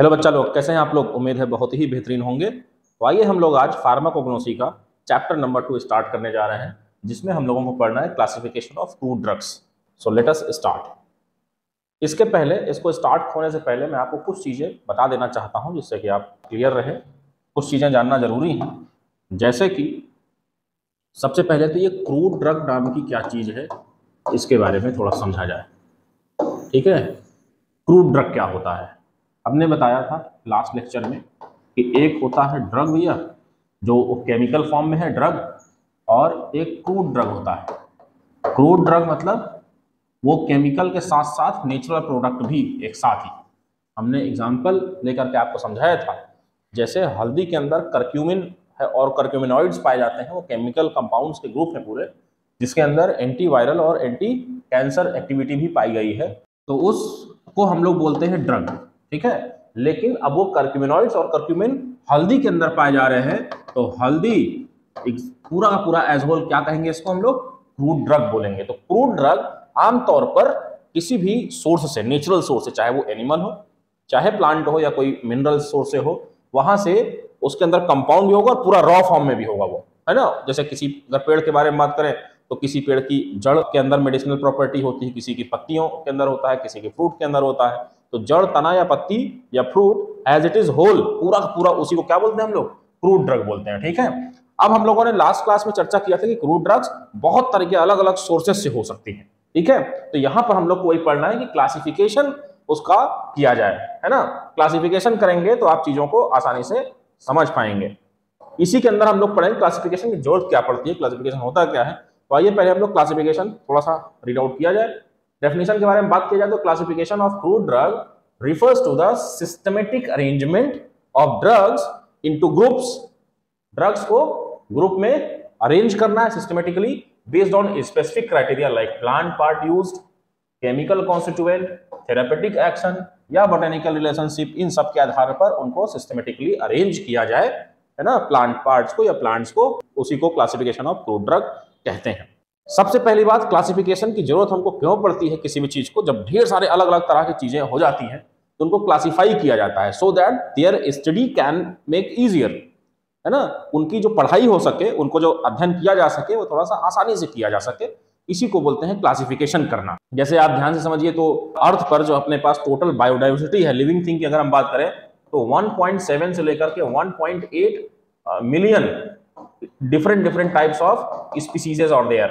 Hello बच्चा लोग, कैसे हैं आप लोग। उम्मीद है बहुत ही बेहतरीन होंगे। तो आइए हम लोग आज फार्माकोग्नोसी का चैप्टर नंबर 2 स्टार्ट करने जा रहे हैं, जिसमें हम लोगों को पढ़ना है classification of crude drugs. So let us start. इसके पहले, इसको स्टार्ट होने से पहले मैं आपको कुछ चीज़ें बता देना चाहता हूं, जिससे कि आप क्लियर रहे। कुछ चीज़ें जानना जरूरी हैं, जैसे कि सबसे पहले तो ये क्रूड ड्रग नाम की क्या चीज़ है, इसके बारे में थोड़ा समझा जाए। ठीक है, क्रूड ड्रग क्या होता है। हमने बताया था लास्ट लेक्चर में कि एक होता है ड्रग भैया, जो केमिकल फॉर्म में है ड्रग, और एक क्रूड ड्रग होता है। क्रूड ड्रग मतलब वो केमिकल के साथ साथ नेचुरल प्रोडक्ट भी एक साथ ही। हमने एग्जांपल लेकर के आपको समझाया था, जैसे हल्दी के अंदर करक्यूमिन है और करक्यूमिनॉइड्स पाए जाते हैं। वो केमिकल कंपाउंड्स के ग्रुप है पूरे, जिसके अंदर एंटीवायरल और एंटी कैंसर एक्टिविटी भी पाई गई है। तो उसको हम लोग बोलते हैं ड्रग। ठीक है, लेकिन अब वो करक्यूमिनॉइड्स और करक्यूमिन हल्दी के अंदर पाए जा रहे हैं, तो हल्दी पूरा का पूरा एज होल क्या कहेंगे, इसको हम लोग क्रूड ड्रग बोलेंगे। तो क्रूड ड्रग आमतौर पर किसी भी सोर्स से, नेचुरल सोर्स से, चाहे वो एनिमल हो, चाहे प्लांट हो, या कोई मिनरल सोर्स से हो, वहां से उसके अंदर कंपाउंड भी होगा और पूरा रॉ फॉर्म में भी होगा वो, है ना। जैसे किसी अगर पेड़ के बारे में बात करें तो किसी पेड़ की जड़ के अंदर मेडिसिनल प्रॉपर्टी होती है, किसी की पत्तियों के अंदर होता है, किसी के फ्रूट के अंदर होता है। तो जड़, तना या पत्ती या fruit as it is whole, पूरा पूरा, उसी को क्या बोलते हैं हम लोग, क्रूड ड्रग बोलते हैं। ठीक है, अब हम लोगों ने लास्ट क्लास में चर्चा किया था कि क्रूड ड्रग्स बहुत तरह के अलग अलग सोर्सेस से हो सकती हैं। ठीक है, तो यहां पर हम लोग को वही पढ़ना है कि क्लासिफिकेशन उसका किया जाए, है ना। क्लासिफिकेशन करेंगे तो आप चीजों को आसानी से समझ पाएंगे। इसी के अंदर हम लोग पढ़ेंगे क्लासिफिकेशन की जरूरत क्या पड़ती है, क्लासिफिकेशन होता क्या है। तो आइए पहले हम लोग क्लासिफिकेशन थोड़ा सा रीड आउट किया जाए। डेफिनेशन के बारे में बात की जाए तो classification of crude drug refers to the systematic arrangement of drugs into groups. Drugs को ग्रुप में अरेंज करना है systematically based on specific criteria like plant part used, chemical constituent, therapeutic action या बोटेनिकल रिलेशनशिप। इन सब के आधार पर उनको सिस्टमेटिकली अरेंज किया जाए, है ना, प्लांट पार्ट्स को या प्लांट्स को। उसी को क्लासिफिकेशन ऑफ क्रूड ड्रग कहते हैं। सबसे पहली बात, क्लासिफिकेशन की जरूरत हमको क्यों पड़ती है किसी भी चीज को। जब ढेर सारे अलग अलग तरह की चीजें हो जाती हैं तो उनको क्लासिफाई किया जाता है, so that there study can make easier, है ना। उनकी जो पढ़ाई हो सके, उनको जो अध्ययन किया जा सके, वो थोड़ा सा आसानी से किया जा सके। इसी को बोलते हैं क्लासिफिकेशन करना। जैसे आप ध्यान से समझिए तो अर्थ पर जो अपने पास टोटल बायोडाइवर्सिटी है, लिविंग थिंग की अगर हम बात करें तो 1.7 से लेकर के 1.8 million different types of species और देयर,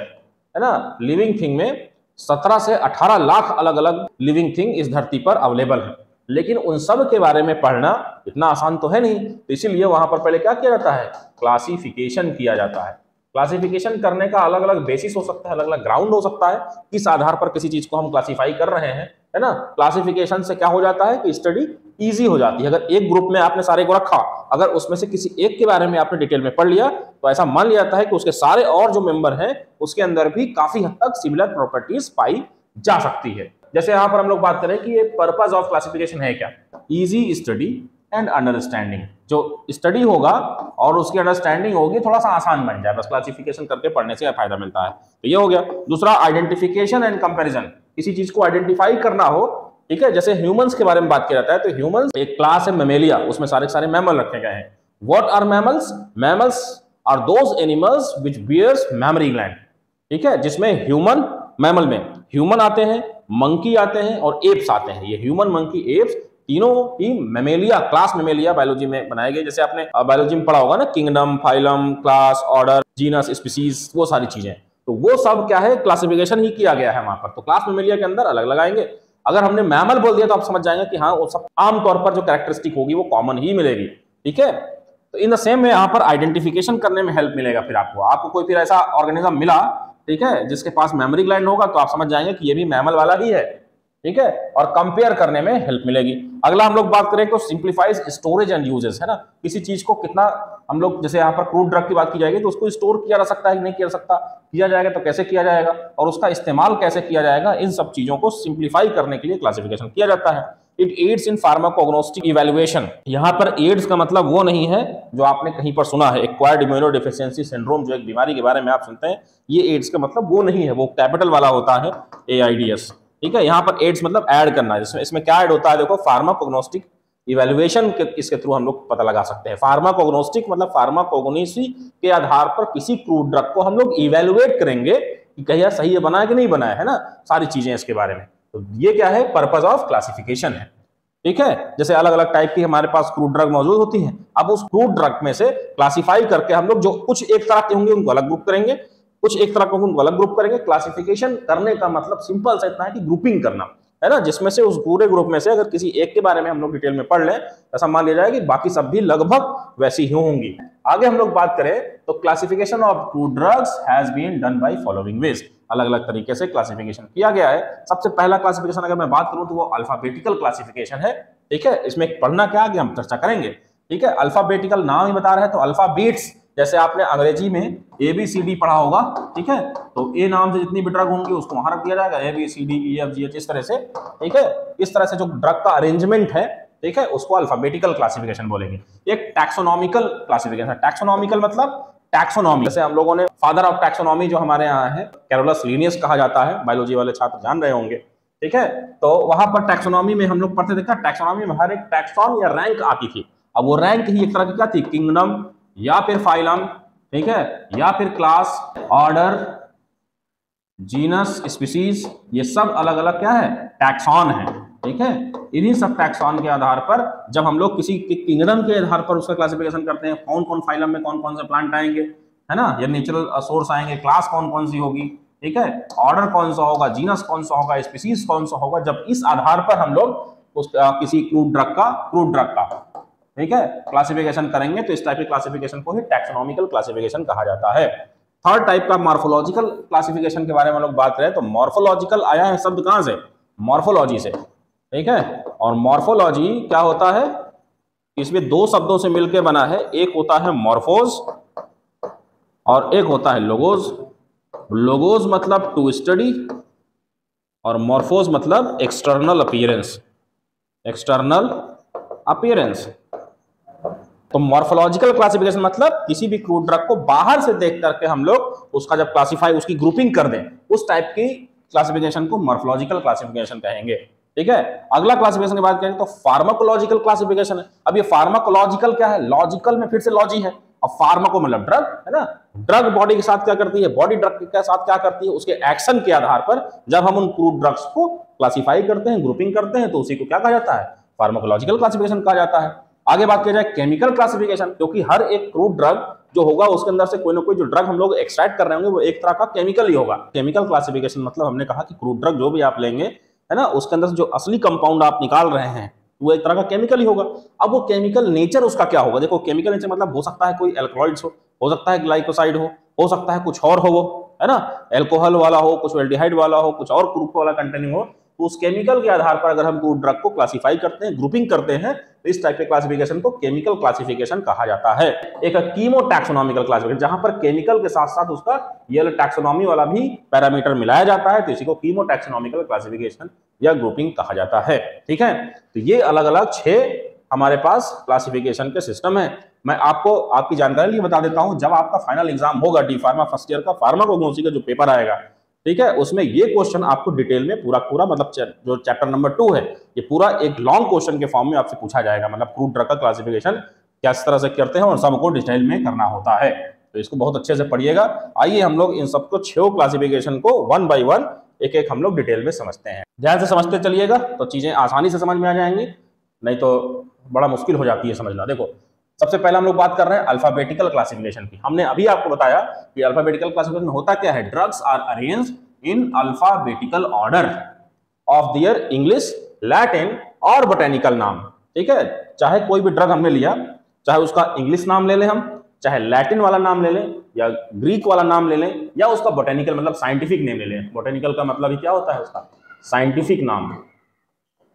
है ना। लिविंग थिंग में 17 से 18 लाख अलग अलग लिविंग थिंग इस धरती पर अवेलेबल है। लेकिन उन सब के बारे में पढ़ना इतना आसान तो है नहीं, तो इसीलिए वहां पर पहले क्या किया जाता है, क्लासिफिकेशन किया जाता है। क्लासिफिकेशन करने का अलग अलग बेसिस हो सकता है, अलग अलग ग्राउंड हो सकता है, किस आधार पर किसी चीज को हम क्लासिफाई कर रहे हैं, है ना। क्लासिफिकेशन से क्या हो जाता है कि स्टडी इजी हो जाती है। अगर एक ग्रुप में आपने सारे को रखा, अगर उसमें से किसी एक के बारे में आपने डिटेल में पढ़ लिया, तो ऐसा मान लिया जाता है कि उसके सारे और जो मेंबर हैं उसके अंदर भी काफी हद तक सिमिलर प्रॉपर्टीज पाई जा सकती है। जैसे यहां पर हम लोग बात करें कि ये पर्पस ऑफ क्लासिफिकेशन है क्या, इजी स्टडी एंड अंडरस्टैंडिंग। जो स्टडी होगा और उसकी अंडरस्टैंडिंग होगी, थोड़ा सा आसान बन जाए, बस क्लासिफिकेशन करके पढ़ने से फायदा मिलता है। तो ये हो गया। दूसरा, आइडेंटिफिकेशन एंड कंपैरिजन। किसी चीज को आइडेंटिफाई करना हो, ठीक है, जैसे ह्यूमंस के बारे में बात किया जाता है तो ह्यूमंस एक क्लास है मैमेलिया, उसमें सारे सारे मैमल रखे गए हैं। What are mammals? Mammals are those animals which bears mammary gland. ठीक है, जिसमें ह्यूमन, मैमल में ह्यूमन आते हैं, मंकी आते हैं और एप्स आते हैं। ये ह्यूमन, मंकी, एप्स तीनों ही मैमेलिया, क्लास मैमेलिया बायोलॉजी में बनाए गए। जैसे आपने बायोलॉजी में पढ़ा होगा ना, kingdom, phylum, class, order, genus, species, वो सारी चीजें, तो वो सब क्या है, क्लासिफिकेशन ही किया गया है वहां पर। तो क्लास मैमेलिया के अंदर अलग लगाएंगे। अगर हमने मैमल बोल दिया तो आप समझ जाएंगे कि हाँ, वो सब आमतौर पर जो कैरेक्टरिस्टिक होगी वो कॉमन ही मिलेगी। ठीक है, तो इन द सेम में यहाँ पर आइडेंटिफिकेशन करने में हेल्प मिलेगा। फिर आपको कोई फिर ऐसा ऑर्गेनिज्म मिला, ठीक है, जिसके पास मेमोरी ग्लैंड होगा, तो आप समझ जाएंगे कि ये भी मैमल वाला ही है। ठीक है, और कंपेयर करने में हेल्प मिलेगी। अगला हम लोग बात करें तो सिंप्लीफाइज स्टोरेज एंड यूजेस, है ना। किसी चीज को कितना हम लोग, जैसे यहाँ पर क्रूड ड्रग की बात की जाएगी तो उसको स्टोर किया जा सकता है कि नहीं किया जा सकता, किया जाएगा तो कैसे किया जाएगा, और उसका इस्तेमाल कैसे किया जाएगा, इन सब चीजों को सिंप्लीफाई करने के लिए क्लासिफिकेशन किया जाता है। It aids in pharmacognostic evaluation. यहाँ पर एड्स का मतलब वो नहीं है जो आपने कहीं पर सुना है, एक्वायर्ड इम्यूनोडेफिशिएंसी सिंड्रोम, जो एक बीमारी के बारे में आप सुनते हैं, ये एड्स का मतलब वो नहीं है, वो कैपिटल वाला होता है, AIDS। ठीक है, यहाँ पर एड्स मतलब ऐड करना है। इसमें क्या ऐड होता है, देखो, फार्माकोग्नोस्टिक इवैल्यूएशन के इसके थ्रू हम लोग पता लगा सकते हैं। फार्माकोग्नोस्टिक मतलब फार्माकोग्नोसी के आधार पर किसी क्रूड ड्रग को हम लोग इवैल्यूएट करेंगे कि कहीं सही है बना है कि नहीं बना है ना, सारी चीजें इसके बारे में। तो ये क्या है, पर्पस ऑफ क्लासिफिकेशन है। ठीक है, जैसे अलग अलग टाइप की हमारे पास क्रूड ड्रग मौजूद होती हैं, अब उस क्रूड ड्रग में से क्लासिफाई करके हम लोग जो कुछ एक तरह के होंगे उनको अलग ग्रुप करेंगे, कुछ एक तरह के होंगे उनको अलग ग्रुप करेंगे। क्लासिफिकेशन करने का मतलब सिंपल सा इतना है कि ग्रुपिंग करना है ना, जिसमें से उस पूरे ग्रुप में से अगर किसी एक के बारे में हम लोग डिटेल में पढ़ लें ऐसा मान लिया जाए कि बाकी सब भी लगभग वैसी ही होंगी। आगे हम लोग बात करें तो classification of crude drugs has been done by following ways, अलग अलग तरीके से क्लासिफिकेशन किया गया है। सबसे पहला क्लासिफिकेशन अगर मैं बात करूं तो वो अल्फाबेटिकल क्लासिफिकेशन है। ठीक है, इसमें पढ़ना क्या आगे हम चर्चा करेंगे। ठीक है, अल्फाबेटिकल नाम ही बता रहे हैं तो अल्फाबेट्स, जैसे आपने अंग्रेजी में ABCD पढ़ा होगा, ठीक है, तो ए नाम से जितनी भी ड्रग होंगी उसको वहां रख दिया जाएगा, ABCDEFGH इस तरह से। ठीक है, इस तरह से जो ड्रग का अरेंजमेंट है, ठीक है, उसको अल्फाबेटिकल क्लासिफिकेशन बोलेंगे। एक टैक्सोनॉमिकल क्लासिफिकेशन, टैक्सोनॉमिकल मतलब टैक्सोनॉमी, जैसे हम लोगों ने फादर ऑफ टैक्सोनॉमी जो हमारे यहाँ है कैरोलस लीनियस कहा जाता है, बायोलॉजी वाले छात्र जान रहे होंगे। ठीक है, तो वहां पर टैक्सोनॉमी में हम लोग पढ़ते देखा, टैक्सोनॉमी में हर एक टैक्सॉन या रैंक आती थी। अब वो रैंक ही एक तरह की क्या थी, किंगडम या फिर फाइलम, ठीक है, या फिर क्लास, ऑर्डर, जीनस, स्पीसीज, ये सब अलग अलग क्या है, टैक्सॉन है। ठीक है, इन्हीं सब टैक्सॉन के आधार पर जब हम लोग किसी किंगडम के आधार पर उसका क्लासिफिकेशन करते हैं, कौन कौन फाइलम में कौन कौन से प्लांट आएंगे, है ना, या नेचुरल सोर्स आएंगे, क्लास कौन कौन सी होगी, ठीक है, ऑर्डर कौन सा होगा, जीनस कौन सा होगा, स्पीसीज कौन सा होगा, जब इस आधार पर हम लोग उस किसी क्रूड ड्रग का ठीक है क्लासिफिकेशन करेंगे तो इस टाइप के क्लासिफिकेशन को ही टैक्सोनॉमिकल क्लासिफिकेशन कहा जाता है। थर्ड टाइप का मॉर्फोलॉजिकल क्लासिफिकेशन के बारे में हम लोग बात करें तो मॉर्फोलॉजिकल आया है शब्द कहां से, मॉर्फोलॉजी से। ठीक है, और मॉर्फोलॉजी क्या होता है, इसमें दो शब्दों से मिलकर बना है, एक होता है मॉर्फोज और एक होता है लोगोज। लोगोज मतलब टू स्टडी और मॉर्फोज मतलब एक्सटर्नल अपीयरेंस, एक्सटर्नल अपीयरेंस। तो मॉर्फोलॉजिकल क्लासिफिकेशन मतलब किसी भी क्रूड ड्रग को बाहर से देख करके हम लोग उसका जब क्लासिफाई, उसकी ग्रुपिंग कर दें, उस टाइप की क्लासिफिकेशन को मॉर्फोलॉजिकल क्लासिफिकेशन कहेंगे। ठीक है, अगला क्लासिफिकेशन की बात करें तो फार्माकोलॉजिकल क्लासिफिकेशन है। अब ये फार्माकोलॉजिकल क्या है, लॉजिकल में फिर से लॉजी है, और फार्माको मतलब ड्रग है ना, ड्रग बॉडी के साथ क्या करती है, बॉडी ड्रग के साथ क्या करती है, उसके एक्शन के आधार पर जब हम उन क्रूड ड्रग्स को क्लासिफाई करते हैं, ग्रुपिंग करते हैं, तो उसी को क्या कहा जाता है, फार्माकोलॉजिकल क्लासिफिकेशन कहा जाता है। आगे बात किया जाए केमिकल क्लासिफिकेशन, क्योंकि हर एक क्रूड ड्रग जो होगा उसके अंदर से कोई ना कोई जो ड्रग हम लोग एक्सट्रैक्ट कर रहे होंगे वो एक तरह का केमिकल ही होगा। केमिकल क्लासिफिकेशन मतलब हमने कहा कि क्रूड ड्रग जो भी आप लेंगे है ना, उसके अंदर से जो असली कंपाउंड आप निकाल रहे हैं वो एक तरह का केमिकल ही होगा। अब वो केमिकल नेचर उसका क्या होगा, देखो केमिकल नेचर मतलब हो सकता है कोई एल्कलॉइड्स हो सकता है ग्लाइकोसाइड हो सकता है कुछ और हो, वो है ना, एल्कोहल वाला हो, कुछ एल्डिहाइड वाला हो, कुछ और ग्रुप वाला कंटेनिंग हो, तो उस केमिकल के आधार पर अगर हम क्रूड ड्रग को क्लासिफाई करते हैं, ग्रुपिंग करते हैं, तो इस टाइप के क्लासिफिकेशन को केमिकल क्लासिफिकेशन कहा जाता है। एक कीमोटैक्सोनॉमिकल क्लासिफिकेशन, जहां पर केमिकल के साथ साथ उसका ये टैक्सोनॉमी वाला भी पैरामीटर मिलाया जाता है, तो इसी को कीमोटैक्सोनॉमिकल क्लासिफिकेशन या ग्रुपिंग कहा जाता है। ठीक है, तो ये अलग अलग 6 हमारे पास क्लासिफिकेशन के सिस्टम है। मैं आपको आपकी जानकारी लिए बता देता हूं, जब आपका फाइनल एग्जाम होगा डी फार्मा फर्स्ट ईयर का फार्माकोग्नोसी का जो पेपर आएगा, ठीक है, उसमें ये क्वेश्चन आपको डिटेल में पूरा मतलब जो चैप्टर नंबर 2 है, ये पूरा एक लॉन्ग क्वेश्चन के फॉर्म में आपसे पूछा जाएगा, मतलब क्रूड ड्रग का क्लासिफिकेशन किस तरह से करते हैं और सबको डिटेल में करना होता है, तो इसको बहुत अच्छे से पढ़िएगा। आइए हम लोग इन सबको 6 क्लासिफिकेशन को 1 बाय 1 एक एक हम लोग डिटेल में समझते हैं। ध्यान से समझते चलिएगा तो चीजें आसानी से समझ में आ जाएंगी, नहीं तो बड़ा मुश्किल हो जाती है समझना। देखो, सबसे पहले हम लोग बात कर रहे हैं अल्फाबेटिकल क्लासिफिकेशन की। हमने अभी आपको बताया कि अल्फाबेटिकल क्लासिफिकेशन होता क्या है, drugs are arranged in alphabetical order of their English, Latin और बोटेनिकल नाम। ठीक है, चाहे कोई भी ड्रग हमने लिया, चाहे उसका इंग्लिश नाम ले लें हम, चाहे लैटिन वाला नाम ले लें या ग्रीक वाला नाम ले लें, या उसका बोटेनिकल मतलब साइंटिफिक नेम ले लें। बोटेनिकल का मतलब ही क्या होता है, उसका साइंटिफिक नाम।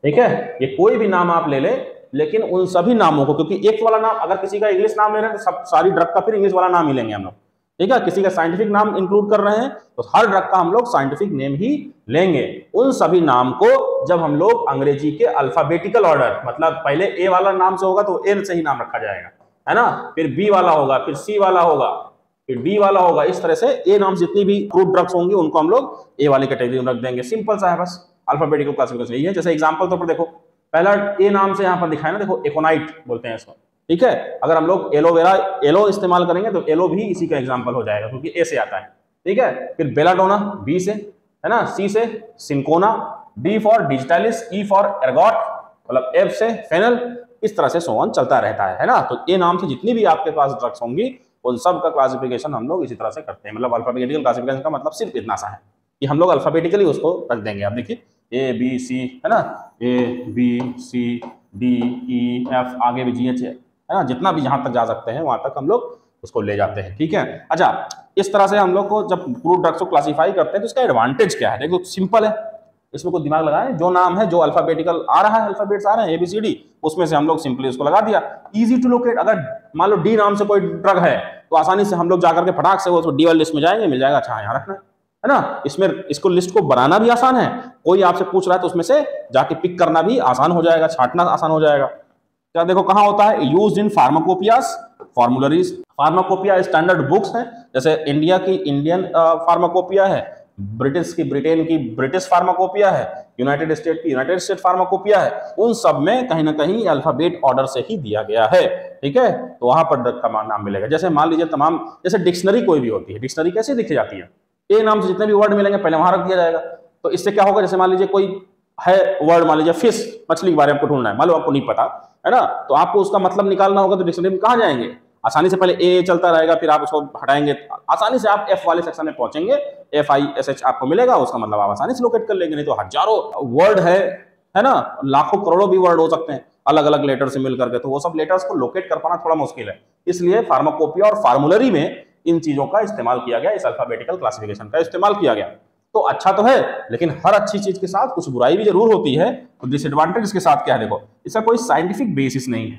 ठीक है, ये कोई भी नाम आप ले लें, लेकिन उन सभी नामों को, क्योंकि एक वाला नाम अगर किसी का इंग्लिश नाम ले रहे हैं तो सब सारी ड्रग का फिर इंग्लिश वाला नाम ही लेंगे हम लोग। ठीक है, किसी का साइंटिफिक नाम इंक्लूड कर रहे हैं तो हर ड्रग का हम लोग साइंटिफिक नेम ही लेंगे। उन सभी नाम को जब हम लोग अंग्रेजी के अल्फाबेटिकल ऑर्डर, मतलब पहले ए वाला नाम से होगा तो ए से ही नाम रखा जाएगा, है ना, फिर बी वाला होगा, फिर सी वाला होगा, फिर डी वाला होगा, इस तरह से ए नाम जितनी भी क्रूड ड्रग्स होंगी उनको हम लोग ए वाली कैटेगरी में रख देंगे। सिंपल सा है, बस अल्फाबेटिकल क्लासिफिकेशन यही है। जैसे एग्जांपल तौर पर देखो, पहला ए नाम से यहाँ पर दिखाया ना, देखो एकोनाइट बोलते हैं इसको, ठीक है। अगर हम लोग एलोवेरा एलो इस्तेमाल करेंगे तो एलो भी इसी का एग्जाम्पल हो जाएगा क्योंकि ए से आता है, ठीक है। फिर बेलाडोना बी से, है ना, सी से cinchona, D for digitalis, E for ergot, मतलब एफ से फेनल, इस तरह से सोन चलता रहता है ना। तो ए नाम से जितनी भी आपके पास ड्रग्स होंगी उन सब का क्लासिफिकेशन हम लोग इसी तरह से करते हैं। मतलब अल्फाबेटिकल क्लासिफिकेशन का मतलब सिर्फ इतना सा है कि हम लोग अल्फाबेटिकली उसको रख देंगे। आप देखिए ए बी सी, है ना, A B C D E F, आगे भी जी एच है ना, जितना भी जहां तक जा सकते हैं वहां तक हम लोग उसको ले जाते हैं, ठीक है। अच्छा, इस तरह से हम लोग को जब क्रूड ड्रग्स को क्लासिफाई करते हैं तो इसका एडवांटेज क्या है, देखो सिंपल है, इसमें कोई दिमाग लगाएं, जो नाम है, जो अल्फाबेटिकल आ रहा है, अल्फाबेट्स आ रहे हैं ABCD, उसमें से हम लोग सिंपली उसको लगा दिया। इजी टू लोकेट, अगर मान लो डी नाम से कोई ड्रग है तो आसानी से हम लोग जाकर के फटाक से वो डी वाली लिस्ट में जाएंगे, मिल जाएगा, अच्छा यहाँ रखना है ना। इसमें इसको लिस्ट को बनाना भी आसान है, कोई आपसे पूछ रहा है तो उसमें से जाके पिक करना भी आसान हो जाएगा, छांटना आसान हो जाएगा। क्या देखो कहाँ होता है, used in pharmacopoeias, formularies. Pharmacopoeia standard books हैं, जैसे इंडिया की इंडियन फार्माकोपिया है, ब्रिटिश की ब्रिटेन की ब्रिटिश फार्माकोपिया है, यूनाइटेड स्टेट की यूनाइटेड स्टेट फार्माकोपिया है, उन सब में कहीं ना कहीं अल्फाबेट ऑर्डर से ही दिया गया है, ठीक है। तो वहां पर ड्रग का नाम मिलेगा। जैसे मान लीजिए तमाम, जैसे डिक्शनरी कोई भी होती है, डिक्शनरी कैसे लिखी जाती है, ए नाम से जितने भी वर्ड मिलेंगे पहले वहां रख दिया जाएगा। तो इससे क्या होगा, जैसे मान लीजिए कोई है वर्ड, मान लीजिए फिश, मछली के बारे में आपको ढूंढना है, मान लो आपको नहीं पता है ना, तो आपको उसका मतलब निकालना होगा तो डिक्शनरी में कहाँ जाएंगे, आसानी से पहले ए चलता रहेगा, फिर आप उसको हटाएंगे, आसानी से आप एफ वाले सेक्शन में पहुंचेंगे, FISH आपको मिलेगा, उसका मतलब आप आसानी से लोकेट कर लेंगे। नहीं तो हजारों वर्ड है ना, लाखों करोड़ों भी वर्ड हो सकते हैं अलग अलग लेटर से मिल करके, तो वो सब लेटर्स को लोकेट कर पाना थोड़ा मुश्किल है। इसलिए फार्माकोपिया और फार्मुलरी में इन चीजों का इस्तेमाल किया गया, इस अल्फाबेटिकल क्लासिफिकेशन का इस्तेमाल किया गया। तो अच्छा तो है, लेकिन हर अच्छी चीज के साथ कुछ बुराई भी जरूर होती है। तो डिसएडवांटेज इसके साथ क्या है, देखो इसका कोई साइंटिफिक बेसिस नहीं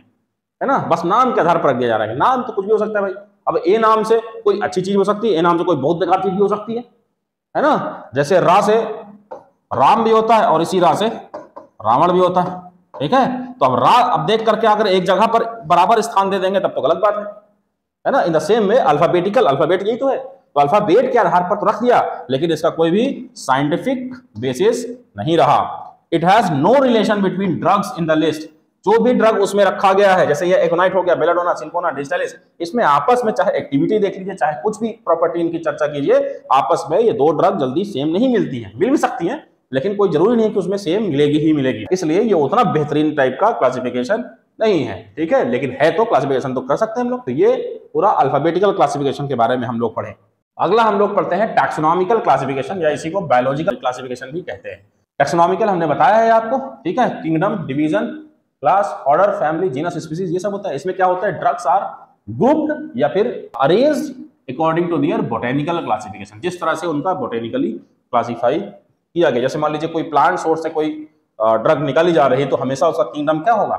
है ना, बस नाम के आधार पर रख दिया जा रहा है। नाम तो कुछ भी हो सकता है भाई, अब ए नाम से कोई अच्छी चीज हो सकती है, ए नाम से कोई बहुत बेकार चीज भी हो सकती है ना। जैसे रा से राम भी होता है और इसी रा से रावण भी होता है, ठीक है। तो अब रा, अब देख करके अगर एक जगह पर बराबर स्थान दे देंगे तब तो गलत बात है ना। In the same way alphabetical, alphabet यही तो है, तो अल्फाबेट के आधार पर तो रख दिया, लेकिन इसका कोई भी साइंटिफिक बेसिस नहीं रहा। It has no relation between drugs in the list, जो भी ड्रग उसमें रखा गया है, जैसे ये एकोनाइट हो गया, बेलाडोना, सिंकोना, डिजिटालिस, इसमें आपस में चाहे एक्टिविटी देख लीजिए, चाहे कुछ भी प्रॉपर्टी इनकी चर्चा कीजिए, आपस में ये दो ड्रग जल्दी सेम नहीं मिलती है, मिल भी सकती हैं लेकिन कोई जरूरी नहीं है कि उसमें सेम मिलेगी ही मिलेगी। इसलिए ये उतना बेहतरीन टाइप का क्लासिफिकेशन नहीं है, ठीक है, लेकिन है तो क्लासिफिकेशन तो कर सकते हैं हम लोग। तो ये पूरा अल्फाबेटिकल क्लासिफिकेशन के बारे में हम लोग पढ़े। अगला हम लोग पढ़ते हैं टैक्सोनॉमिकल क्लासिफिकेशन, या इसी को बायोलॉजिकल क्लासिफिकेशन भी कहते हैं। टैक्सोनॉमिकल हमने बताया है आपको, ठीक है, kingdom, division, class, order, family, genus, species, ये सब होता है। इसमें क्या होता है, ड्रग्स आर ग्रुप्ड या फिर arranged according to their botanical classification, जिस तरह से उनका बोटेनिकली क्लासिफाई किया गया। जैसे मान लीजिए कोई प्लांट सोर्स से कोई ड्रग निकाली जा रही है तो हमेशा उसका किंगडम क्या होगा,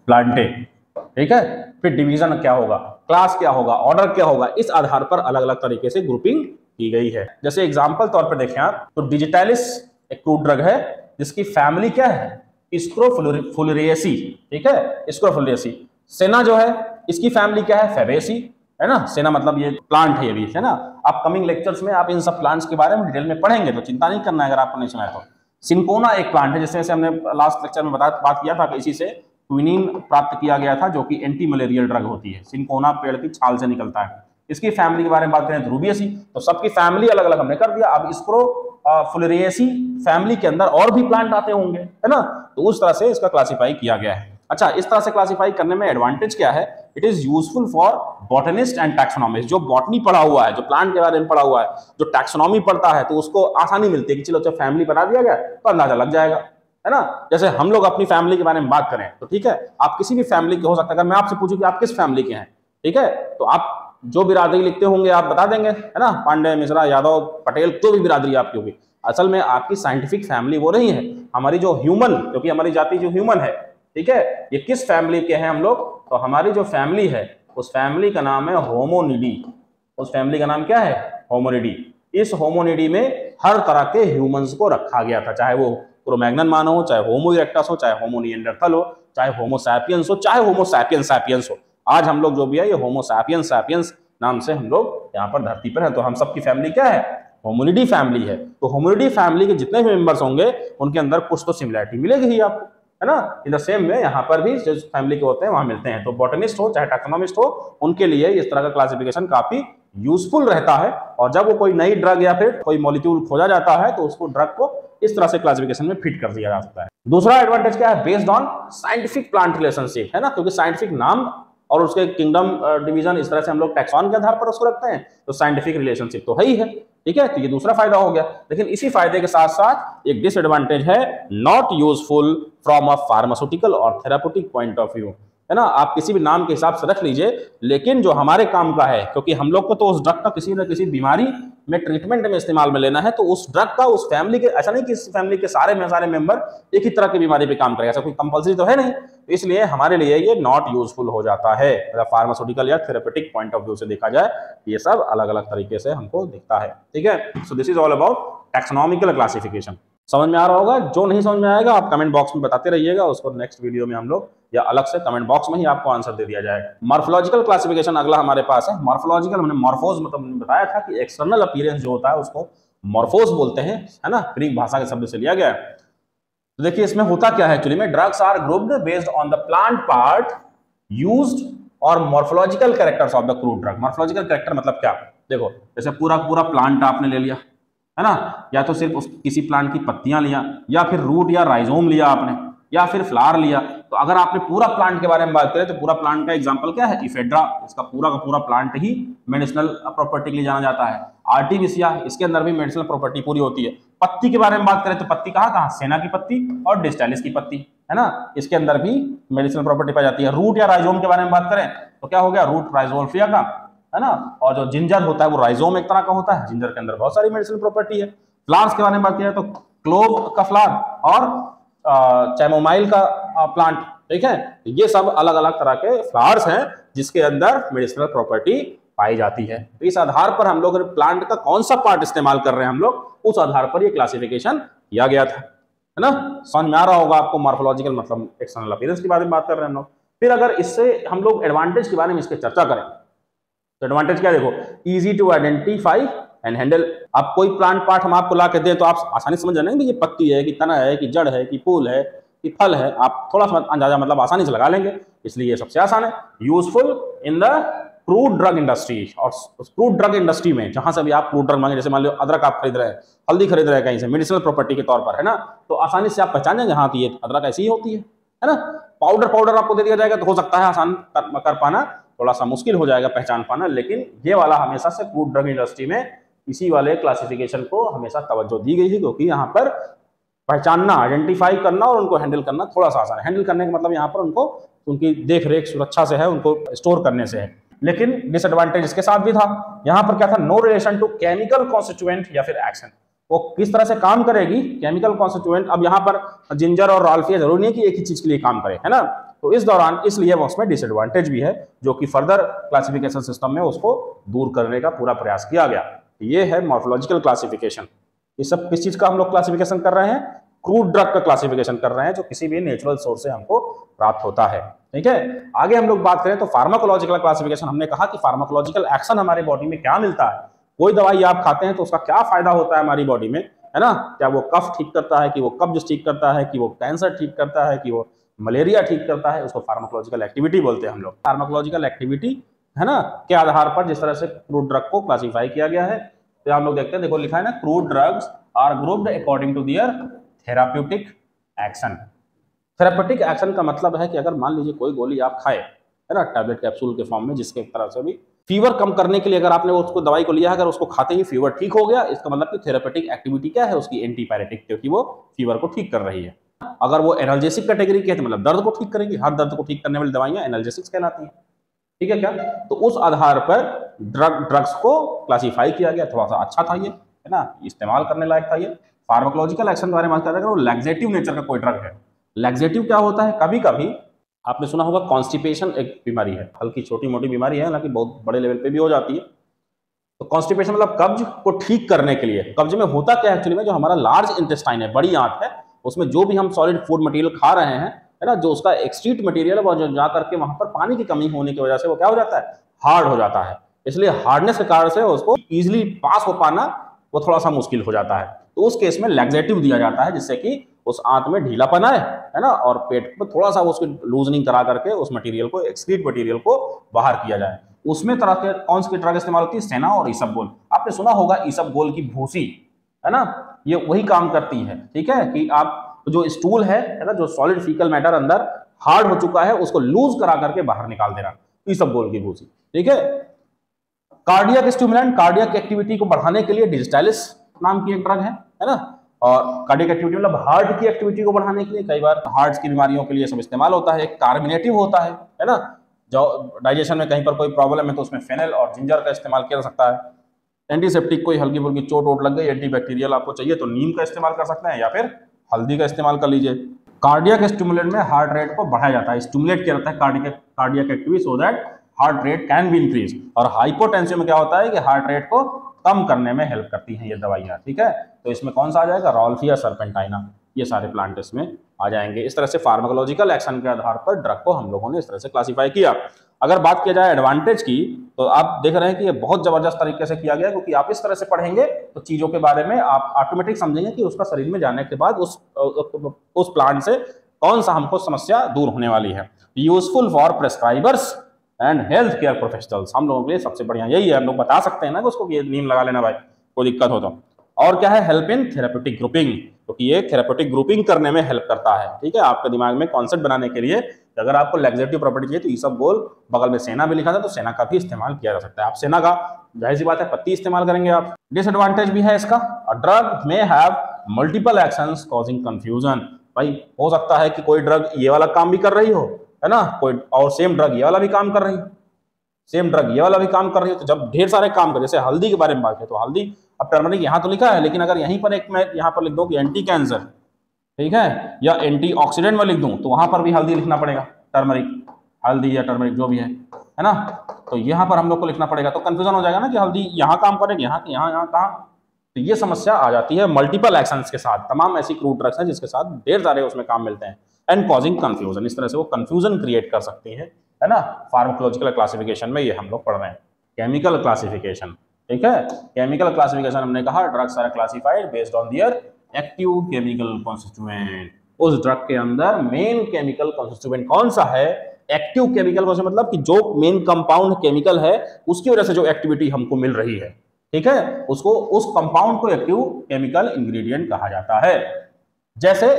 प्लांटे, ठीक है। फिर डिवीजन क्या होगा, क्लास क्या होगा, ऑर्डर क्या होगा, इस आधार पर अलग अलग तरीके से ग्रुपिंग की गई है। जैसे एग्जांपल तौर पर देखें आप, तो डिजिटालिस एक क्रूड ड्रग है जिसकी फैमिली क्या है, स्क्रोफुलरिएसी, ठीक है, स्क्रोफुलरिएसी। सेना जो है इसकी फैमिली क्या है, फेबेसी, है ना। सेना मतलब ये प्लांट है, ये भी है ना। अपकमिंग लेक्चर्स में आप इन सब प्लांट्स के बारे में डिटेल में पढ़ेंगे, तो चिंता नहीं करना है अगर आपको नहीं सुना है तो। सिंकोना एक प्लांट है, जैसे हमने लास्ट लेक्चर में बात किया था कि इसी से क्विनीन प्राप्त किया गया था, जो कि एंटी मलेरियल ड्रग होती है, सिंकोना पेड़ की छाल से निकलता है। इसकी फैमिली के बारे में बात करें तो रूबियसी, तो सबकी फैमिली अलग अलग हमने कर दिया। अब स्क्रोफुलरिएसी फैमिली के अंदर और भी प्लांट आते होंगे, है ना, तो उस तरह से इसका क्लासिफाई किया गया है। अच्छा, इस तरह से क्लासिफाई करने में एडवांटेज क्या है, it is useful for botanist and taxonomist. जो बॉटनी पढ़ा हुआ है, जो प्लांट के बारे में पढ़ा हुआ है, जो टैक्सोनॉमी पढ़ता है, तो उसको आसानी मिलती है कि चलो फैमिली बता दिया गया तो अंदाजा लग जाएगा, है ना। जैसे हम लोग अपनी फैमिली के बारे में बात करें तो ठीक है, आप किसी भी फैमिली के हो सकता है। अगर मैं आपसे पूछूं कि आप किस फैमिली के हैं, ठीक है, तो आप जो बिरादरी लिखते होंगे आप बता देंगे, है ना, पांडे, मिश्रा, यादव, पटेल, जो भी बिरादरी आपकी होगी। असल में आपकी साइंटिफिक फैमिली वो नहीं है। हमारी जो ह्यूमन, क्योंकि हमारी जाति जो ह्यूमन है, ठीक है, ये किस फैमिली के हैं हम लोग, तो हमारी जो फैमिली है उस फैमिली का नाम है होमोनिडी। उस फैमिली का नाम क्या है, होमोनिडी। इस होमोनिडी में हर तरह के ह्यूमंस को रखा गया था, चाहे वो क्रोमैग्नन मानव हो, चाहे होमो इरेक्टस हो, चाहे होमो निएंडरथल हो, चाहे होमो सैपियंस हो, चाहे होमो सैपियंस सैपियंस हो। आज हम लोग जो भी है ये होमो सैपियंस सैपियंस नाम से हम लोग यहाँ पर धरती पर हैं। तो हम सबकी फैमिली क्या है, होमोनिडी फैमिली है। तो होमोनिडी फैमिली के जितने भी मेंबर्स होंगे उनके अंदर कुछ तो सिमिलरिटी मिलेगी ही आपको, है ना। इन द सेम वे यहाँ पर भी जो फैमिली के होते हैं वहां मिलते हैं। तो बॉटनिस्ट हो चाहे टैक्सोनॉमिस्ट हो, उनके लिए इस तरह का क्लासिफिकेशन काफी यूजफुल रहता है। और जब वो कोई नई ड्रग या फिर कोई मॉलिक्यूल खोजा जाता है तो उसको ड्रग को इस तरह से क्लासिफिकेशन में फिट कर दिया जा सकता है। दूसरा एडवांटेज क्या है, based on scientific plant relationship, है ना, क्योंकि साइंटिफिक नाम और उसके किंगडम डिवीजन इस तरह से हम लोग टैक्सॉन के आधार पर उसको रखते हैं, तो साइंटिफिक रिलेशनशिप तो है ही है, ठीक है। तो ये दूसरा फायदा हो गया। लेकिन इसी फायदे के साथ साथ एक डिसएडवांटेज है, not useful from a pharmaceutical और थेराप्यूटिक पॉइंट ऑफ व्यू, है ना। आप किसी भी नाम के हिसाब से रख लीजिए, लेकिन जो हमारे काम का है, क्योंकि हम लोग को तो उस ड्रग का किसी न किसी बीमारी में ट्रीटमेंट में इस्तेमाल में लेना है, तो उस ड्रग का उस फैमिली के, ऐसा नहीं कि इस फैमिली के सारे मेंबर एक ही तरह की बीमारी पे काम करेगा, ऐसा कोई कंपल्सरी तो है नहीं। तो इसलिए हमारे लिए ये नॉट यूजफुल हो जाता है। मतलब फार्मास्यूटिकल या थेरेपेटिक पॉइंट ऑफ व्यू से देखा जाए, ये सब अलग अलग तरीके से हमको दिखता है, ठीक है। So this is all about taxonomical classification. समझ में आ रहा होगा? जो नहीं समझ में आएगा आप कमेंट बॉक्स में बताते रहिएगा, उसको नेक्स्ट वीडियो में हम लोग या अलग से कमेंट बॉक्स में ही आपको आंसर दे दिया जाएगा। मॉर्फोलॉजिकल क्लासिफिकेशन अगला हमारे पास है। मॉर्फोलॉजिकल मैंने मॉर्फोज मतलब बताया था कि एक्सटर्नल अपीयरेंस जो होता है उसको मॉर्फोज बोलते हैं, है ना, ग्रीक भाषा के शब्द से लिया गया है। तो देखिए इसमें होता क्या है एक्चुअली में, drugs are grouped based on the plant part used और morphological characters of the crude drug. Morphological character मतलब क्या, देखो जैसे पूरा प्लांट आपने ले लिया, है ना, या तो सिर्फ किसी प्लांट की पत्तियां लिया, या फिर रूट या राइजोम लिया आपने, या फिर फ्लावर लिया। तो अगर आपने पूरा प्लांट के बारे में बात करें तो पूरा प्लांट का एग्जांपल क्या है, इफेड्रा, इसका पूरा का पूरा प्लांट ही मेडिसिनल प्रॉपर्टी के लिए जाना जाता है। आर्टिमिसिया, इसके अंदर भी मेडिसिनल प्रॉपर्टी पूरी होती है। पत्ती के बारे में बात करें तो पत्ती कहाँ, सेना की पत्ती और डिस्टालिस की पत्ती, है ना, इसके अंदर भी मेडिसिनल प्रॉपर्टी पाई जाती है। रूट या राइजोम के बारे में बात करें तो क्या हो गया, रूट राइजोल्फिया का, है ना, और जो जिंजर होता है वो राइजोम एक तरह का होता है, जिंजर के अंदर बहुत सारी मेडिसिनल प्रॉपर्टी है। फ्लावर्स के बारे में बात करें तो क्लोव का फ्लावर और चैमोमाइल का प्लांट, ठीक है। ये सब अलग अलग तरह के फ्लावर्स हैं जिसके अंदर मेडिसिनल प्रॉपर्टी पाई जाती है। तो इस आधार पर हम लोग प्लांट का कौन सा पार्ट इस्तेमाल कर रहे हैं हम लोग, उस आधार पर ये क्लासिफिकेशन किया गया था, है ना। समझ में आ रहा होगा आपको, मॉर्फोलॉजिकल मतलब एक्सटर्नल अपीयरेंस के बारे में बात कर रहे हैं हम लोग। फिर अगर इससे हम लोग एडवांटेज के बारे में इसके चर्चा करें तो एडवांटेज क्या, देखो easy to identify and handle. आप कोई प्लांट पार्ट हम आपको ला के दें तो आप आसानी समझ जाएंगे ये पत्ती है कि तना है कि जड़ है कि फूल है कि फल है, आप थोड़ा सा अंदाजा मतलब आसानी से लगा लेंगे, इसलिए ये सबसे आसान है। Useful in the crude drug industry, और क्रूड ड्रग इंडस्ट्री में जहां से भी आप क्रूड ड्रग मांगे, जैसे मान लो अदरक आप खरीद रहे हैं, हल्दी खरीद रहे हैं कहीं से मेडिसिनल प्रॉपर्टी के तौर पर, है ना, तो आसानी से आप पहचान जाएंगे हाँ कि ये अदरक ऐसी ही होती है ना। पाउडर आपको दे दिया जाएगा तो हो सकता है आसान कर पाना थोड़ा सा मुश्किल हो जाएगा पहचान पाना, लेकिन ये वाला हमेशा से क्रूड ड्रग इंडस्ट्री में इसी वाले क्लासिफिकेशन को हमेशा तवज्जो दी गई है, क्योंकि यहाँ पर पहचानना, आइडेंटिफाई करना और उनको हैंडल करना थोड़ा सा आसान है। हैंडल करने का मतलब यहाँ पर उनको उनकी देख रेख सुरक्षा से है, उनको स्टोर करने से है। लेकिन डिसएडवांटेज इसके साथ भी था। यहाँ पर क्या था, no relation to chemical constituent या फिर एक्शन, वो किस तरह से काम करेगी केमिकल कॉन्स्टिट्यूएंट। अब यहाँ पर जिंजर और राल्फिया जरूरी नहीं कि एक ही चीज के लिए काम करे, है ना। तो इस दौरान इसलिए वो उसमें डिसएडवांटेज भी है, जो कि फर्दर क्लासिफिकेशन सिस्टम में उसको दूर करने का पूरा प्रयास किया गया। ये है मॉर्फोलॉजिकल क्लासिफिकेशन। ये सब किस चीज का हम लोग क्लासिफिकेशन कर रहे हैं, क्रूड ड्रग का क्लासिफिकेशन कर रहे हैं, जो किसी भी नेचुरल सोर्स से हमको प्राप्त होता है, ठीक है। आगे हम लोग बात करें तो फार्माकोलॉजिकल क्लासिफिकेशन। हमने कहा कि फार्माकोलॉजिकल एक्शन हमारे बॉडी में क्या मिलता है, कोई दवाई आप खाते हैं तो उसका क्या फायदा होता है हमारी बॉडी में, है ना। क्या वो कफ ठीक करता है, कि वो कब्ज ठीक करता है, कि वो कैंसर ठीक करता है, कि वो मलेरिया ठीक करता है, उसको फार्माकोलॉजिकल एक्टिविटी बोलते हैं हम लोग। फार्माकोलॉजिकल एक्टिविटी, है ना, के आधार पर जिस तरह से क्रूड ड्रग को क्लासिफाई किया गया है, तो हम लोग देखते हैं, देखो लिखा है ना, crude drugs are grouped according to their therapeutic action. Therapeutic action का मतलब है कि अगर मान लीजिए कोई गोली आप खाए, है ना, टैबलेट कैप्सूल के फॉर्म में, जिसके एक तरह से भी फीवर कम करने के लिए अगर आपने उसको दवाई को लिया है, अगर उसको खाते ही फीवर ठीक हो गया, इसका मतलब कि थेराप्यूटिक एक्टिविटी क्या है उसकी, एंटीपायरेटिक, क्योंकि वो फीवर को ठीक कर रही है। अगर वो एनाल्जेसिक कैटेगरी की है तो मतलब दर्द को ठीक करेगी, हर दर्द को ठीक करने वाली दवाइयां एनाल्जेसिक्स कहलाती हैं, ठीक है क्या। तो उस आधार पर ड्रग्स को क्लासिफाई किया गया, थोड़ा सा अच्छा था ये, है ना, इस्तेमाल करने लायक था ये। फार्माकोलॉजिकल एक्शन के बारे में बात करें, वो लैक्सेटिव नेचर का कोई ड्रग है। लैक्सेटिव क्या होता है, कभी कभी आपने सुना होगा कॉन्स्टिपेशन एक बीमारी है, हल्की छोटी मोटी बीमारी है, हालांकि बहुत बड़े लेवल पे भी हो जाती है। तो कॉन्स्टिपेशन मतलब कब्ज को ठीक करने के लिए। कब्ज में होता क्या है एक्चुअली में, जो हमारा लार्ज इंटेस्टाइन है, बड़ी आंत है, उसमें जो भी हम सॉलिड फूड मटेरियल खा रहे हैं, है ना, जो उसका एक्सक्रीट मटेरियल है, वो जो जा करके वहां पर पानी की कमी होने की वजह से वो क्या हो जाता है, हार्ड हो जाता है। इसलिए हार्डनेस के कारण से उसको इजीली पास हो पाना वो थोड़ा सा मुश्किल हो जाता है। तो उस केस में लैक्सेटिव दिया जाता है, जिससे कि उस आंत में ढीलापन आए, है ना, और पेट में थोड़ा सा उसकी लूजनिंग करा करके उस मटेरियल को, एक्सक्रीट मटेरियल को बाहर किया जाए। उसमें तरह के कौन सी ड्रग इस्तेमाल होती है? सेना और इसबगोल। आपने सुना होगा इसबगोल की भूसी, है ना, ये वही काम करती है, ठीक है, कि आप जो स्टूल है ना, जो सॉलिड फीकल मैटर अंदर हार्ड हो चुका है उसको लूज करा करके बाहर निकाल देना, इसबगोल की भूसी, ठीक है। कार्डियक स्टिमुलेंट, कार्डियक एक्टिविटी को बढ़ाने के लिए डिजिटालिस नाम की एक ड्रग है ना, और कार्डियक एक्टिविटी मतलब हार्ट की एक्टिविटी को बढ़ाने के लिए, कई बार हार्ट की बीमारियों के लिए सब इस्तेमाल होता है। एक कार्बोनेटिव होता है ना, जो डाइजेशन में कहीं पर कोई प्रॉब्लम है तो उसमें फेनल और जिंजर का इस्तेमाल किया जा सकता है। एंटीसेप्टिक, कोई हल्की फुल्की चोट वोट लग गई, एंटीबैक्टीरियल आपको चाहिए तो नीम का इस्तेमाल कर सकते हैं या फिर हल्दी का इस्तेमाल कर लीजिए। कार्डियक स्टिमुलेंट में हार्ट रेट को बढ़ाया जाता है, स्टिमुलेट किया जाता है cardiac activity so that heart rate can be increase. और हाइपोटेंसिव में क्या होता है कि हार्ट रेट को कम करने में हेल्प करती हैं ये दवाइयाँ, ठीक है। तो इसमें कौन सा आ जाएगा? रॉल्फिया सरपेंटाइना, ये सारे प्लांट इसमें आ जाएंगे। इस तरह से फार्माकोलॉजिकल एक्शन के आधार पर ड्रग को हम लोगों ने इस तरह से क्लासिफाई किया। अगर बात किया जाए एडवांटेज की, तो आप देख रहे हैं कि ये बहुत जबरदस्त तरीके से किया गया, क्योंकि आप इस तरह से पढ़ेंगे तो चीजों के बारे में आप ऑटोमेटिक समझेंगे कि उसका शरीर में जाने के बाद उस प्लांट से कौन सा हमको समस्या दूर होने वाली है। Useful for prescribers and health care professionals, हम लोगों के लिए सबसे बढ़िया यही है। हम लोग बता सकते हैं ना कि उसको ये नीम लगा लेना भाई, कोई दिक्कत हो तो। और क्या है? हेल्प इन थेरेपेटिक ग्रुपिंग, क्योंकि ये थेरेपेटिक ग्रुपिंग करने में हेल्प करता है, ठीक है। आपके दिमाग में कॉन्सेप्ट बनाने के लिए अगर आपको लैक्सेटिव प्रॉपर्टी चाहिए तो इसबगोल, बगल में सेना भी लिखा था तो सेना का भी इस्तेमाल किया जा सकता है। आप सेना का जाहिर सी बात है पत्ती इस्तेमाल करेंगे आप। डिसएडवांटेज भी है इसका, ड्रग में have multiple actions causing confusion. भाई हो सकता है कि कोई ड्रग ये वाला काम भी कर रही हो, है ना, कोई और सेम ड्रग ये वाला भी काम कर रही हो, सेम ड्रग ये वाला भी काम कर रही हो, तो जब ढेर सारे काम कर, जैसे हल्दी के बारे में बात करें तो हल्दी, अब टर्मरिक यहाँ तो लिखा है, लेकिन अगर यहीं पर एक मैं यहाँ पर लिख दूं कि एंटी कैंसर, ठीक है, या एंटी ऑक्सीडेंट में लिख दूं तो वहां पर भी हल्दी लिखना पड़ेगा, टर्मरिक, हल्दी या टर्मरिक जो भी है ना, तो यहाँ पर हम लोग को लिखना पड़ेगा, तो कंफ्यूजन हो जाएगा ना कि हल्दी यहाँ काम करेगी, यहाँ कहाँ। तो ये समस्या आ जाती है मल्टीपल एक्शंस के साथ। तमाम ऐसी क्रूड ड्रग्स हैं जिसके साथ ढेर सारे उसमें काम मिलते हैं, एंड कॉजिंग कंफ्यूजन, इस तरह से वो कंफ्यूजन क्रिएट कर सकती है ना। फार्माकोलॉजिकल क्लासिफिकेशन में ये हम लोग पढ़ रहे हैं। केमिकल क्लासिफिकेशन, ठीक है, केमिकल क्लासिफिकेशन हमने कहा drugs are classified based on their active chemical constituent. उस ड्रग के अंदर मेन केमिकल कॉन्स्टिट्यूएंट कौन सा है? एक्टिव केमिकल कॉन्स्टिट्यूएंट, मतलब कि जो मेन कंपाउंड केमिकल है उसकी वजह से जो एक्टिविटी हमको मिल रही है, ठीक है, उसको, उस कंपाउंड को एक्टिव केमिकल इंग्रेडिएंट कहा जाता है। जैसे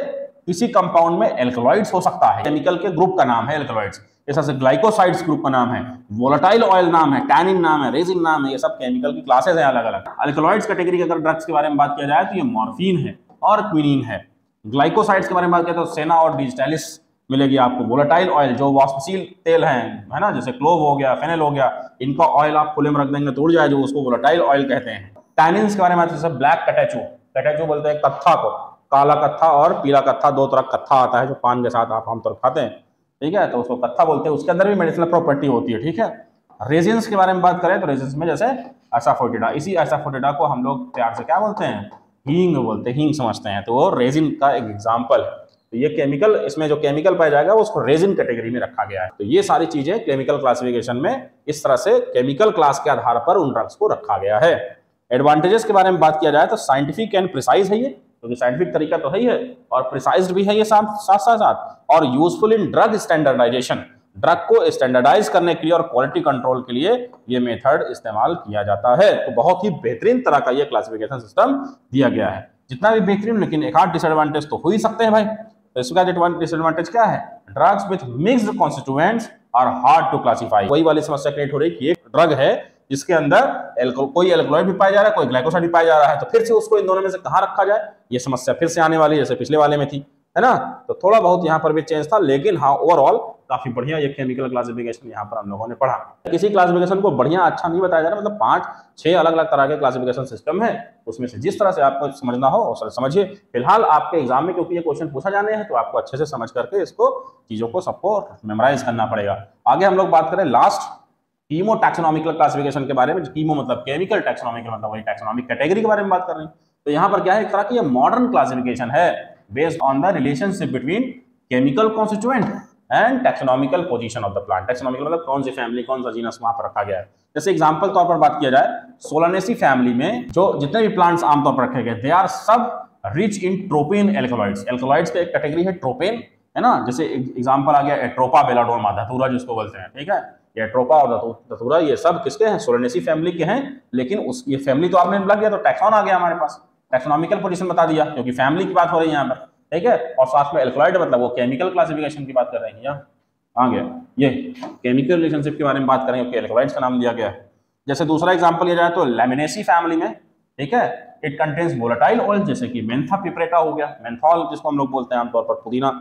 किसी कंपाउंड में एल्कलॉइड्स हो सकता है, केमिकल के ग्रुप का नाम है एल्कलॉइड्स, जैसे ग्लाइकोसाइड्स ग्रुप का नाम है, वोलेटाइल ऑयल नाम है, टैनिन नाम है, रेजिन नाम है, ये सब केमिकल की क्लासेस हैं अलग अलग। अल्कलॉइड्स कैटेगरी के अगर ड्रग्स के बारे में बात किया जाए तो ये मॉर्फिन है और क्विनीन है। ग्लाइकोसाइड्स के बारे में बात किया तो सेना और डिजिटालिस मिलेगी आपको। वोलेटाइल ऑयल जो वाष्पशील तेल है ना, जैसे क्लोव हो गया, फेनल हो गया, इनका ऑयल आप खुले में रख देंगे तो उड़ जाए, जो उसको वोलेटाइल ऑयल कहते हैं। टैनिन्स के बारे में जैसे ब्लैक कटेचू, कटेचू बोलते हैं कत्था को, काला कत्था और पीला कत्था, दो तरह कत्था आता है जो पान के साथ आप आमतौर पर खाते हैं, ठीक है, तो उसको कत्था बोलते हैं। उसके अंदर भी मेडिसिनल प्रॉपर्टी होती है, ठीक है। रेजिन्स के बारे में बात करें तो रेजिन्स में जैसे एसाफोटिडा, इसी एसाफोटिडा को हम लोग प्यार से क्या बोलते हैं? हींग बोलते हैं, हींग समझते हैं, तो वो रेजिन का एक एग्जाम्पल है। तो ये केमिकल, इसमें जो केमिकल पाया जाएगा वो उसको रेजिन कैटेगरी में रखा गया है। तो ये सारी चीजें केमिकल क्लासिफिकेशन में इस तरह से केमिकल क्लास के आधार पर उन ड्रग्स को रखा गया है। एडवांटेजेस के बारे में बात किया जाए तो साइंटिफिक एंड प्रिसाइज है ये, क्योंकि साइंटिफिक तरीका तो है ही है और प्रिसाइज्ड भी है ये साथ, और useful in drug standardization, drug को स्टैंडर्डाइज करने के लिए और क्वालिटी कंट्रोल के लिए ये मेथड इस्तेमाल किया जाता है। तो बहुत ही बेहतरीन तरह का ये क्लासिफिकेशन सिस्टम दिया गया है, जितना भी बेहतरीन, लेकिन एक आध डिसएडवांटेज तो हो ही सकते हैं भाई। तो इसका डिसएडवांटेज क्या है? Drugs with mixed constituents are hard to classify. वही वाली समस्या क्रिएट हो रही है कि एक ड्रग है जिसके अंदर कोई एल्कलॉइड भी पाया जा रहा है, कोई ग्लाइकोसाइड भी पाया जा रहा है, तो फिर से उसको इन दोनों में से कहाँ रखा जाए, ये समस्या फिर से आने वाली है, जैसे पिछले वाले में थी, है ना। तो थोड़ा बहुत यहाँ पर भी चेंज था, लेकिन हाँ ओवरऑल काफी बढ़िया ये केमिकल क्लासिफिकेशन यहाँ पर हम लोगों ने पढ़ा। किसी क्लासिफिकेशन को बढ़िया अच्छा नहीं बताया जा रहा, मतलब 5-6 अलग अलग तरह के क्लासिफिकेशन सिस्टम है, उसमें से जिस तरह से आपको समझना हो उस समझिए। फिलहाल आपके एग्जाम में क्योंकि ये क्वेश्चन पूछा जाने हैं तो आपको अच्छे से समझ करके इसको चीजों को सबको मेमोराइज करना पड़ेगा। आगे हम लोग बात करें लास्ट कीमो टैक्सोनॉमिकल क्लासिफिकेशन के बारे में। कीमो मतलब केमिकल, टैक्सोनॉमिकल मतलब वही टैक्सोनॉमिक कैटेगरी के बारे में बात कर रहे हैं। तो यहाँ पर क्या है, एक तरह की ये मॉडर्न क्लासिफिकेशन है based on the relationship between chemical constituent and taxonomical position of the plant. Taxonomical मतलब कौन सी फैमिली, कौन सा जीनस वहां पर रखा गया है। जैसे एग्जांपल तौर पर बात किया जाए, सोलानेसी फैमिली में जो जितने भी प्लांट्स आमतौर पर रखे गए, दे आर सब rich in tropane alkaloids. Alkaloids का एक कैटेगरी है ट्रोपेन, है ना, जैसे एग्जांपल आ गया एट्रोपा, बेलाडोर्मा, धतूरा जिसको बोलते हैं, ठीक है। ये एट्रोपा और धतूरा ये सब किसके हैं? सोलेनेसी फैमिली के हैं, लेकिन उस ये फैमिली तो आपने लग गया तो टैक्सॉन आ गया हमारे पास, टैक्सोनॉमिकल पोजीशन बता दिया, क्योंकि फैमिली की बात हो रही है यहाँ पर, ठीक है। और साथ में एल्कलॉइड मतलब वो केमिकल क्लासिफिकेशन की बात कर रहे हैं, यहाँ आ गया ये केमिकल रिलेशनशिप के बारे में बात करेंगे, एल्कलॉइड्स का नाम दिया गया है। जैसे दूसरा एग्जांपल लिया जाए तो लैमिनेसी फैमिली में, ठीक है, इट कंटेन्स वोलेटाइल ऑयल, जैसे कि मेंथा पिपरेटा हो गया, मेंथॉल जिसको हम लोग बोलते हैं आमतौर पर पुदीना,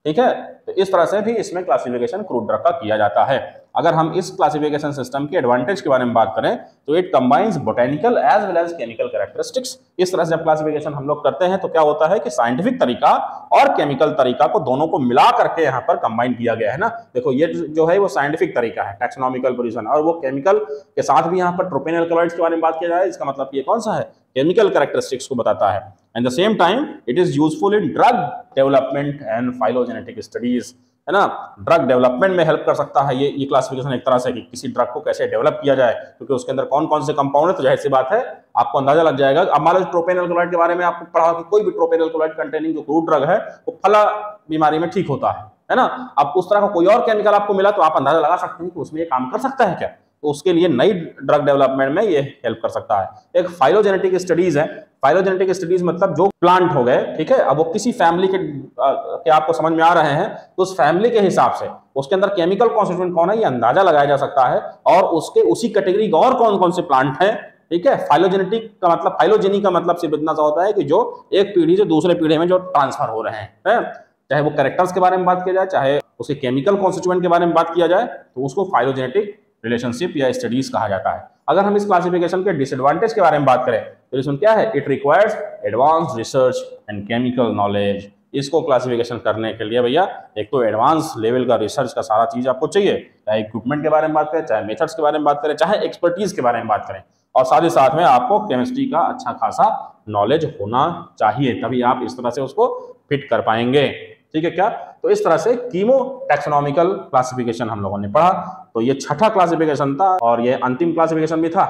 ठीक है। तो इस तरह से भी इसमें क्लासिफिकेशन क्रूड ड्रग का किया जाता है। अगर हम इस क्लासिफिकेशन सिस्टम के एडवांटेज के बारे में बात करें तो it combines botanical as well as chemical characteristics. इस तरह से जब क्लासिफिकेशन हम लोग करते हैं तो क्या होता है कि साइंटिफिक तरीका और केमिकल तरीका को दोनों को मिला करके यहाँ पर कंबाइन किया गया है ना। देखो ये जो है वो साइंटिफिक तरीका है, टैक्सोनॉमिकल पोजीशन, और वो केमिकल के साथ भी यहाँ पर ट्रोपेन एल्कलॉइड्स के बारे में बात किया जाए, इसका मतलब ये कौन सा है? केमिकल कैरेक्टरिस्टिक्स को बताता है। At the same time it is useful in drug development and phylogenetic studies, है ना। ड्रग डेवलपमेंट में हेल्प कर सकता है ये क्लासिफिकेशन एक तरह से, कि किसी ड्रग को कैसे डेवलप किया जाए, क्योंकि उसके अंदर कौन कौन से कंपाउंड है, तो जाहिर सी बात है आपको अंदाजा लग जाएगा। अब मान लो ट्रोपेन एल्कलॉइड के बारे में आपको पढ़ा कि कोई भी ट्रोपेन एल्कलॉइड कंटेनिंग जो क्रूड ड्रग है वो फला बीमारी में ठीक होता है ना। अब उस तरह का कोई और केमिकल आपको मिला तो आप अंदाजा लगा सकते हैं कि उसमें ये काम कर सकता है क्या, तो उसके लिए नई ड्रग डेवलपमेंट में ये हेल्प कर सकता है। एक फाइलोजेनेटिक स्टडीज है, फाइलोजेनेटिक स्टडीज मतलब जो प्लांट हो गए, ठीक है, अब वो किसी फैमिली के आपको समझ में आ रहे हैं तो उस फैमिली के हिसाब से उसके अंदर केमिकल कॉन्स्टिट्यूएंट कौन है ये अंदाजा लगाया जा सकता है, और उसके उसी कैटेगरी का और कौन कौन से प्लांट हैं, ठीक है। फाइलोजेनेटिक का मतलब, फाइलोजेनी का मतलब सिर्फ इतना सा होता है कि जो एक पीढ़ी से दूसरे पीढ़ी में जो ट्रांसफर हो रहे हैं, चाहे वो कैरेक्टर्स के बारे में बात किया जाए, चाहे उसके केमिकल कॉन्स्टिट्यूएंट के बारे में बात किया जाए, तो उसको फाइलोजेनेटिक रिलेशनशिप या स्टडीज कहा जाता है। अगर हम इस क्लासिफिकेशन के डिसएडवांटेज के बारे में बात करें तो इसमें क्या है? It requires advance research and chemical knowledge. इसको क्लासिफिकेशन करने के लिए भैया एक तो एडवांस लेवल का रिसर्च का सारा चीज आपको चाहिए, चाहे इक्विपमेंट के बारे में बात करें, चाहे मेथड्स के बारे में बात करें, चाहे एक्सपर्टीज के बारे में बात करें, और साथ ही साथ में आपको केमिस्ट्री का अच्छा खासा नॉलेज होना चाहिए, तभी आप इस तरह से उसको फिट कर पाएंगे, ठीक है क्या। तो इस तरह से कीमो टैक्सोनॉमिकल क्लासिफिकेशन हम लोगों ने पढ़ा, तो ये छठा क्लासिफिकेशन था और ये अंतिम क्लासिफिकेशन भी था।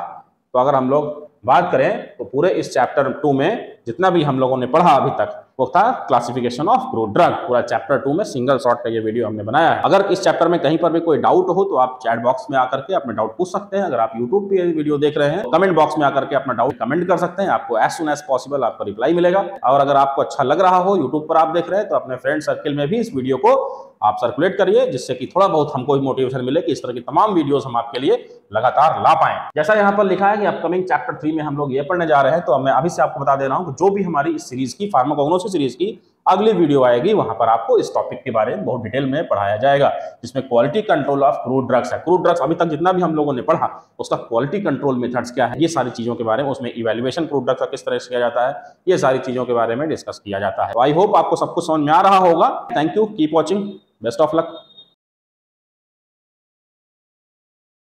तो अगर हम लोग बात करें तो पूरे इस चैप्टर 2 में जितना भी हम लोगों ने पढ़ा अभी तक वो था क्लासिफिकेशन ऑफ क्रूड ड्रग। पूरा चैप्टर 2 में सिंगल शॉट का ये वीडियो हमने बनाया है। अगर इस चैप्टर में कहीं पर भी कोई डाउट हो तो आप चैट बॉक्स में आकर के अपने डाउट पूछ सकते हैं। अगर आप यूट्यूब पे वीडियो देख रहे हैं कमेंट बॉक्स में आकर के अपना डाउट कमेंट कर सकते हैं, आपको एज सुन एज पॉसिबल आपको रिप्लाई मिलेगा। और अगर आपको अच्छा लग रहा हो, यूट्यूब पर आप देख रहे हैं, तो अपने फ्रेंड सर्किल में भी इस वीडियो को आप सर्कुलेट करिए, जिससे कि थोड़ा बहुत हमको भी मोटिवेशन मिले कि इस तरह की तमाम वीडियोस हम आपके लिए लगातार ला पाएं। जैसा यहाँ पर लिखा है कि अपकमिंग चैप्टर 3 में हम लोग ये पढ़ने जा रहे हैं, तो मैं अभी से आपको बता दे रहा हूँ कि जो भी हमारी इस सीरीज की फार्माकोग्नोसी सीरीज की अगली वीडियो आएगी वहां पर आपको इस टॉपिक के बारे में बहुत डिटेल में पढ़ाया जाएगा, जिसमें quality control of crude drugs है। क्रूड ड्रग्स अभी तक जितना भी हम लोगों ने पढ़ा उसका क्वालिटी कंट्रोल मेथड्स क्या है, ये सारी चीजों के बारे में, उसमें इवैल्यूएशन क्रूड ड्रग्स का किस तरह से किया जाता है, ये सारी चीजों के बारे में डिस्कस किया जाता है। तो आई होप आपको सब कुछ समझ में आ रहा होगा। Thank you, keep watching, best of luck.